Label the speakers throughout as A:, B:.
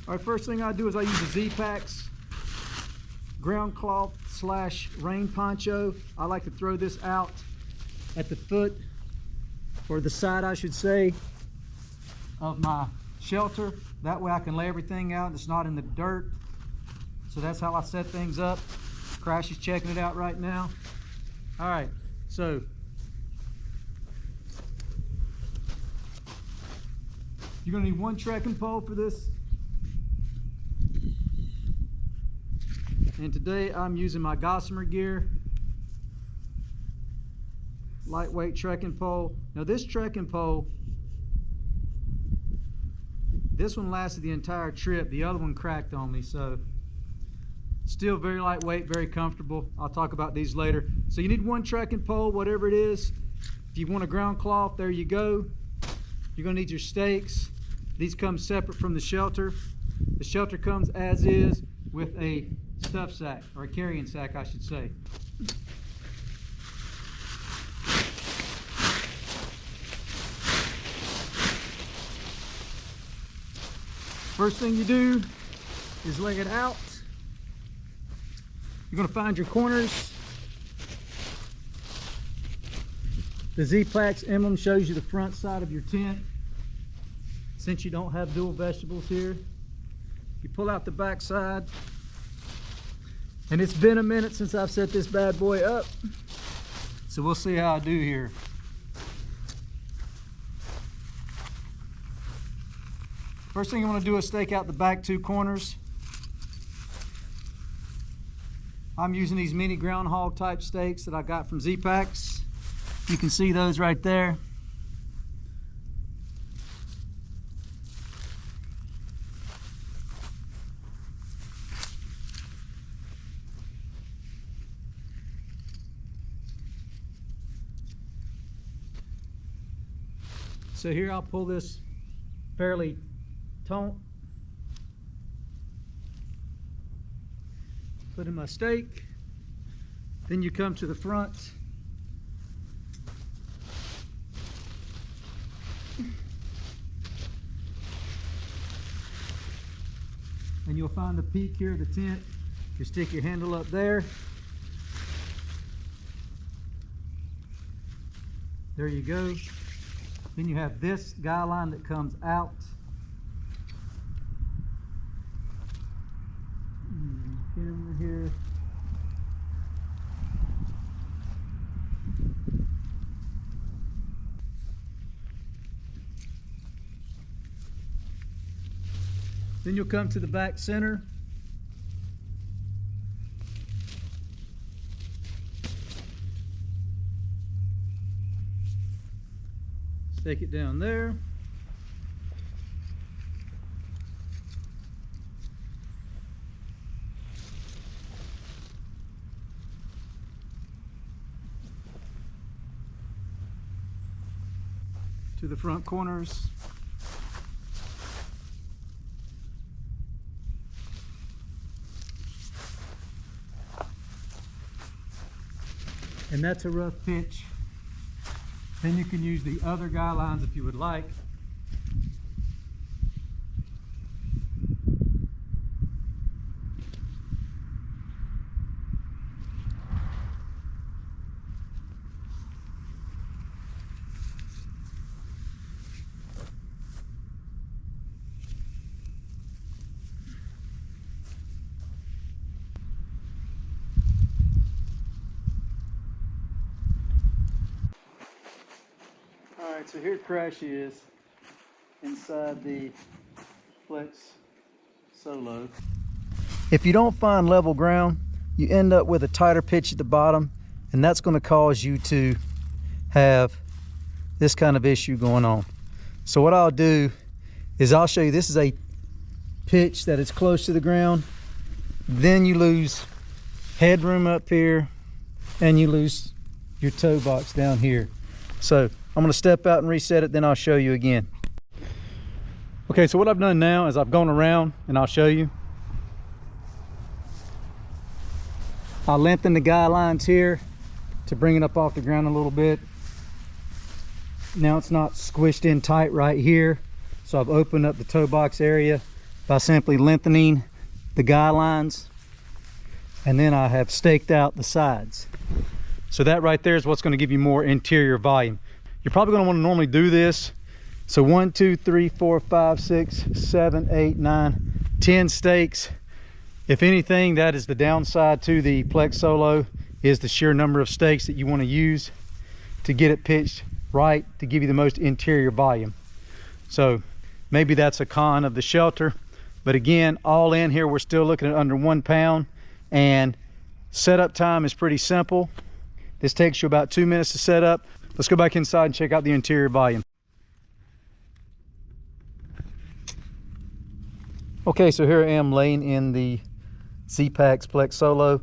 A: All right, first thing I do is I use the Zpacks ground cloth / rain poncho. I like to throw this out at the foot, or the side I should say, of my shelter. That way I can lay everything out and it's not in the dirt. So that's how I set things up. Crash is checking it out right now. All right, so you're gonna need one trekking pole for this. And today I'm using my Gossamer gear lightweight trekking pole. Now this trekking pole, this one lasted the entire trip. The other one cracked on me, so still very lightweight, very comfortable. I'll talk about these later. So you need one trekking pole, whatever it is. If you want a ground cloth, there you go. You're gonna need your stakes. These come separate from the shelter. The shelter comes as is with a stuff sack, or a carrying sack I should say. First thing you do is lay it out. You're going to find your corners. The Zpacks emblem shows you the front side of your tent. Since you don't have dual vegetables here, you pull out the back side. And it's been a minute since I've set this bad boy up, so we'll see how I do here. First thing you want to do is stake out the back two corners. I'm using these mini groundhog type stakes that I got from Zpacks. You can see those right there. So here I'll pull this fairly taut, put in my stake, then you come to the front, and you'll find the peak here of the tent. You stick your handle up there. There you go. Then you have this guy line that comes out. Camera here. Then you'll come to the back center. Stake it down there. To the front corners. And that's a rough pitch. Then you can use the other guy lines if you would like. Alright, so here Crash is inside the Plex Solo. If you don't find level ground, you end up with a tighter pitch at the bottom, and that's going to cause you to have this kind of issue going on. So what I'll do is I'll show you, this is a pitch that is close to the ground. Then you lose headroom up here, and you lose your toe box down here. So I'm going to step out and reset it, then I'll show you again. Okay, so what I've done now is I've gone around, and I'll show you. I'll lengthen the guy lines here to bring it up off the ground a little bit. Now it's not squished in tight right here, so I've opened up the toe box area. by simply lengthening the guy lines, and then I have staked out the sides. So that right there is what's going to give you more interior volume. You're probably going to want to normally do this. So 1, 2, 3, 4, 5, 6, 7, 8, 9, 10 stakes. If anything, that is the downside to the Plex Solo, is the sheer number of stakes that you want to use to get it pitched right to give you the most interior volume. So maybe that's a con of the shelter, but again, all in here, we're still looking at under 1 pound, and setup time is pretty simple. This takes you about 2 minutes to set up. Let's go back inside and check out the interior volume. Okay, so here I am laying in the Zpacks Plex Solo.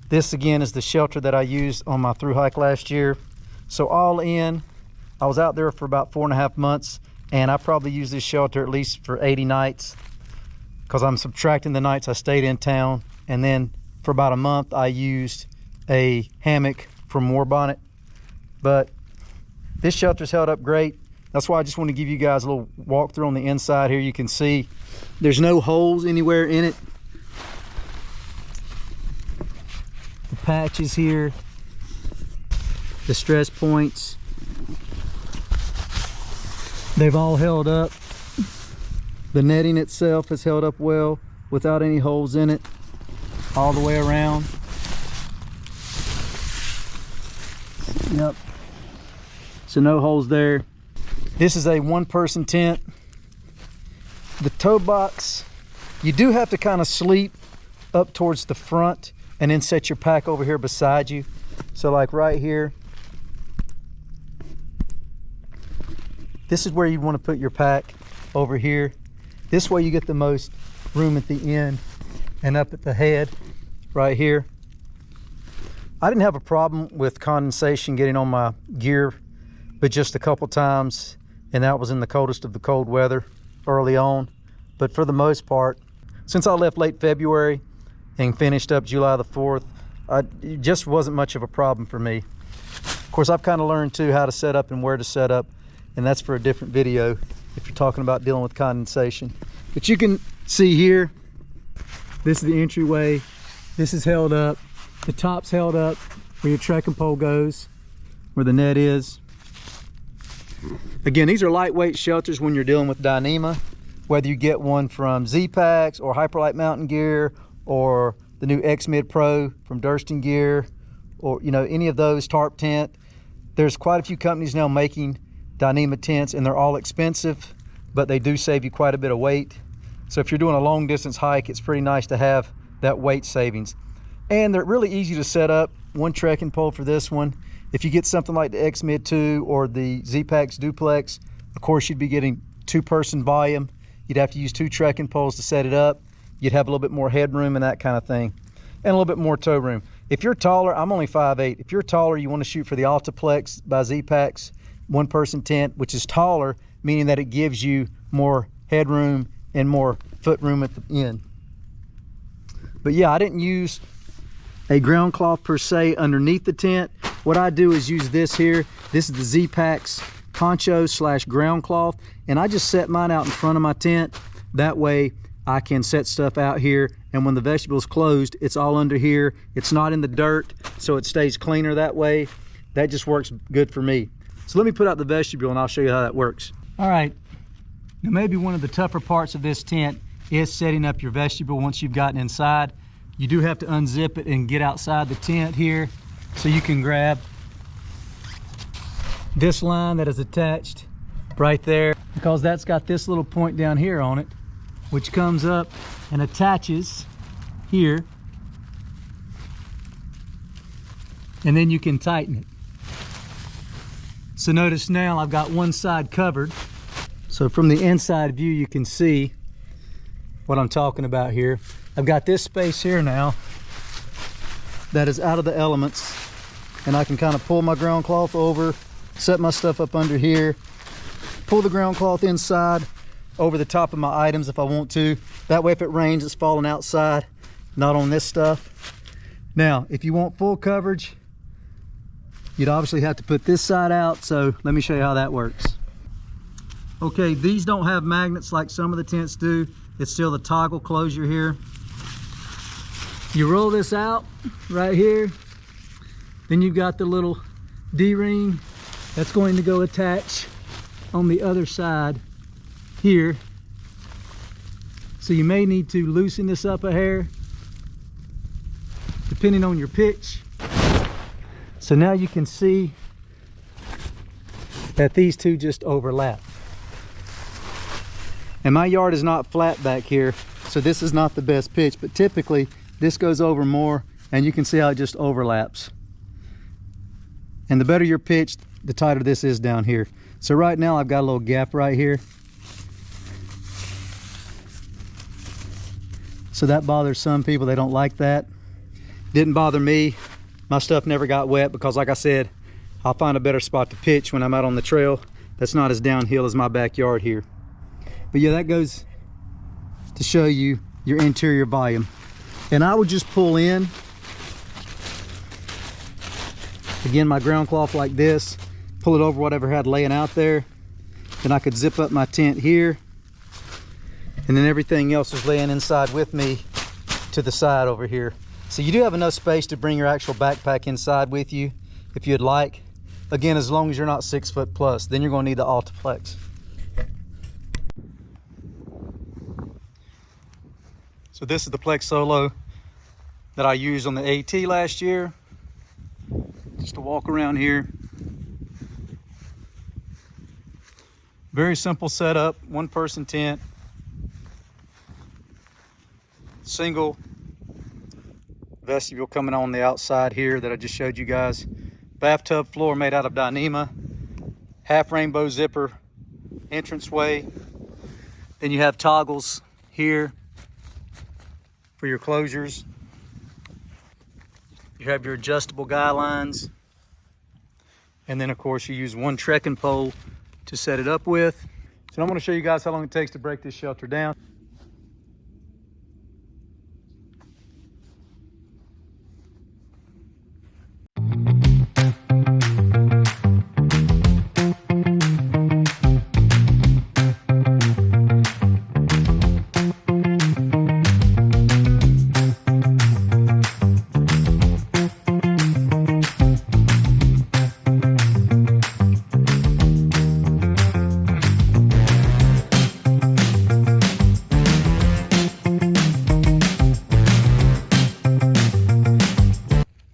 A: This again is the shelter that I used on my through hike last year. So all in, I was out there for about 4.5 months, and I probably used this shelter at least for 80 nights, because I'm subtracting the nights I stayed in town. And then for about a month I used a hammock from War Bonnet. But this shelter's held up great. That's why I just want to give you guys a little walkthrough on the inside here. You can see there's no holes anywhere in it. The patches here, the stress points, they've all held up. The netting itself has held up well without any holes in it all the way around. Yep, so no holes there. This is a 1-person tent. The toe box, you do have to kind of sleep up towards the front and then set your pack over here beside you. So like right here, this is where you want to put your pack, over here. This way you get the most room at the end and up at the head right here. I didn't have a problem with condensation getting on my gear, but just a couple times, and that was in the coldest of the cold weather early on. But for the most part, since I left late February and finished up July the 4th, it just wasn't much of a problem for me. Of course, I've kind of learned too how to set up and where to set up, and that's for a different video if you're talking about dealing with condensation. But you can see here, this is the entryway. This is held up. The top's held up where your trekking pole goes, where the net is. Again, these are lightweight shelters when you're dealing with Dyneema, whether you get one from Zpacks or Hyperlight Mountain Gear, or the new X-Mid Pro from Durston Gear, or any of those, Tarp Tent. There's quite a few companies now making Dyneema tents, and they're all expensive, but they do save you quite a bit of weight. So if you're doing a long distance hike, it's pretty nice to have that weight savings. And they're really easy to set up. One trekking pole for this one. If you get something like the X-Mid 2 or the Zpacks Duplex, of course you'd be getting 2-person volume. You'd have to use 2 trekking poles to set it up. You'd have a little bit more headroom and that kind of thing, and a little bit more toe room. If you're taller, I'm only 5'8". If you're taller, you want to shoot for the Plex by Zpacks 1-person tent, which is taller, meaning that it gives you more headroom and more foot room at the end. But yeah, I didn't use a ground cloth per se underneath the tent. What I do is use this here. This is the Zpacks poncho / ground cloth, and I just set mine out in front of my tent. That way I can set stuff out here, and when the vestibule's closed, it's all under here. It's not in the dirt, so it stays cleaner that way. That just works good for me. So let me put out the vestibule and I'll show you how that works. All right, now maybe one of the tougher parts of this tent is setting up your vestibule once you've gotten inside. You do have to unzip it and get outside the tent here, so you can grab this line that is attached right there, because that's got this little point down here on it, which comes up and attaches here, and then you can tighten it. So notice now I've got one side covered. So from the inside view, you can see what I'm talking about here. I've got this space here now that is out of the elements, and I can kind of pull my ground cloth over, set my stuff up under here, pull the ground cloth inside over the top of my items if I want to. That way if it rains, it's falling outside, not on this stuff. Now, if you want full coverage, you'd obviously have to put this side out, so let me show you how that works. Okay, these don't have magnets like some of the tents do. It's still the toggle closure here. You roll this out right here. Then you've got the little D-ring that's going to go attach on the other side here. So you may need to loosen this up a hair depending on your pitch. So now you can see that these two just overlap. And my yard is not flat back here, so this is not the best pitch, but typically this goes over more, and you can see how it just overlaps. And the better your pitch, the tighter this is down here. So right now I've got a little gap right here. So that bothers some people, they don't like that. Didn't bother me. My stuff never got wet because, like I said, I'll find a better spot to pitch when I'm out on the trail that's not as downhill as my backyard here. But yeah, that goes to show you your interior volume. And I would just pull in, again, my ground cloth like this, pull it over whatever I had laying out there. Then I could zip up my tent here, and then everything else is laying inside with me to the side over here. So you do have enough space to bring your actual backpack inside with you if you'd like. Again, as long as you're not 6 foot plus, then you're going to need the Plex. So this is the Plex Solo that I used on the AT last year. Just to walk around here. Very simple setup, 1-person tent. Single vestibule coming on the outside here that I just showed you guys. Bathtub floor made out of Dyneema. Half rainbow zipper entranceway. Then you have toggles here for your closures. You have your adjustable guy lines. And then of course you use one trekking pole to set it up with. So I'm going to show you guys how long it takes to break this shelter down.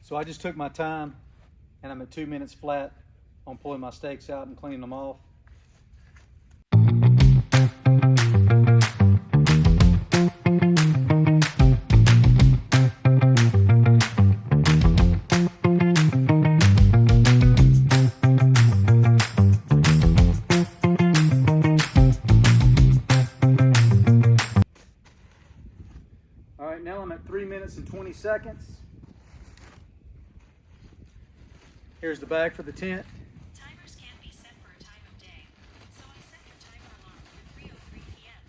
A: So I just took my time, and I'm at 2 minutes flat on pulling my stakes out and cleaning them off. All right, now I'm at 3 minutes and 20 seconds. Here's the bag for the tent.
B: Timers can't be set for a time of day, so I set your timer alarm for 3:03 p.m.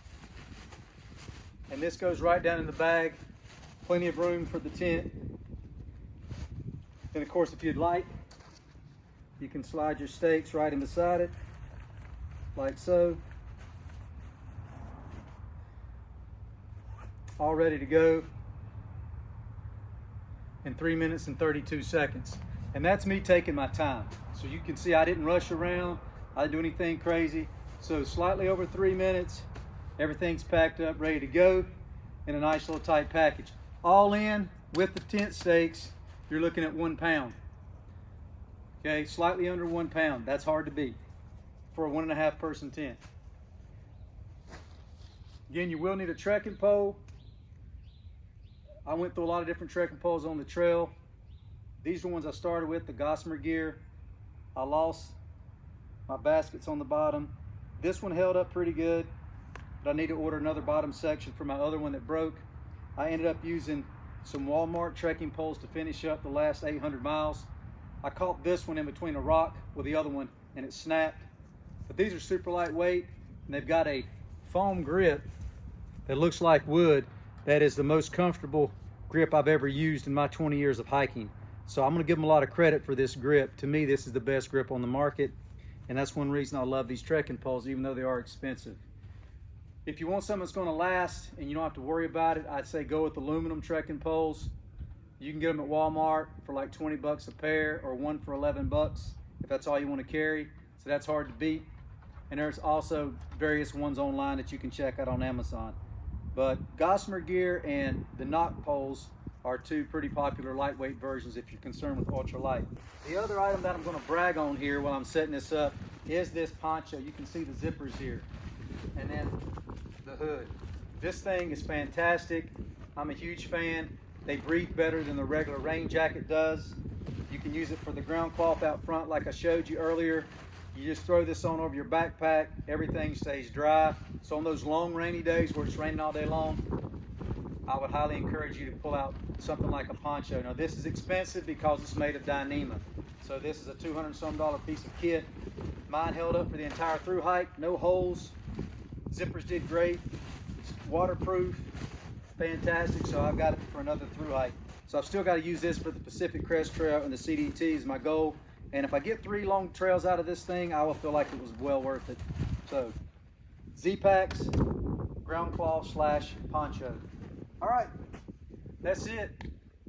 A: And this goes right down in the bag. Plenty of room for the tent. And of course, if you'd like, you can slide your stakes right in beside it, like so. All ready to go in 3 minutes and 32 seconds. And that's me taking my time. So you can see I didn't rush around. I didn't do anything crazy. So slightly over 3 minutes, everything's packed up, ready to go in a nice little tight package. All in with the tent stakes, you're looking at 1 pound. Okay, slightly under 1 pound. That's hard to beat for a 1.5 person tent. Again, you will need a trekking pole. I went through a lot of different trekking poles on the trail. These are the ones I started with, the Gossamer gear. I lost my baskets on the bottom. This one held up pretty good, but I need to order another bottom section for my other one that broke. I ended up using some Walmart trekking poles to finish up the last 800 miles. I caught this one in between a rock with the other one and it snapped. But these are super lightweight and they've got a foam grip that looks like wood. That is the most comfortable grip I've ever used in my 20 years of hiking. So I'm gonna give them a lot of credit for this grip. To me, this is the best grip on the market. And that's one reason I love these trekking poles, even though they are expensive. If you want something that's going to last and you don't have to worry about it, I'd say go with aluminum trekking poles. You can get them at Walmart for like 20 bucks a pair, or one for 11 bucks if that's all you want to carry. So that's hard to beat. And there's also various ones online that you can check out on Amazon. But Gossamer gear and the knock poles are two pretty popular lightweight versions if you're concerned with ultralight. The other item that I'm going to brag on here while I'm setting this up is this poncho. You can see the zippers here, and then the hood. This thing is fantastic. I'm a huge fan. They breathe better than the regular rain jacket does. You can use it for the ground cloth out front like I showed you earlier. You just throw this on over your backpack, everything stays dry. So on those long rainy days where it's raining all day long, I would highly encourage you to pull out something like a poncho. Now this is expensive because it's made of Dyneema. So this is a $200 and some piece of kit. Mine held up for the entire through hike, no holes. Zippers did great, it's waterproof, fantastic. So I've got it for another through hike. So I've still got to use this for the Pacific Crest Trail, and the CDT is my goal. And if I get 3 long trails out of this thing, I will feel like it was well worth it. So, Zpacks, ground cloth / poncho. All right, that's it.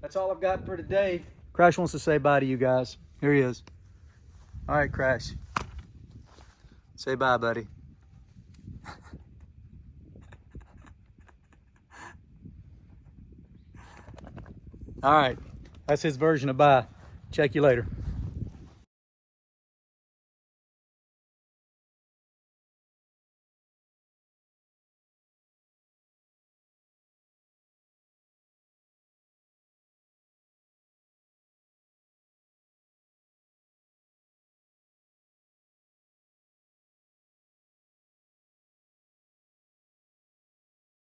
A: That's all I've got for today. Crash wants to say bye to you guys. Here he is. All right, Crash. Say bye, buddy. All right, that's his version of bye. Check you later.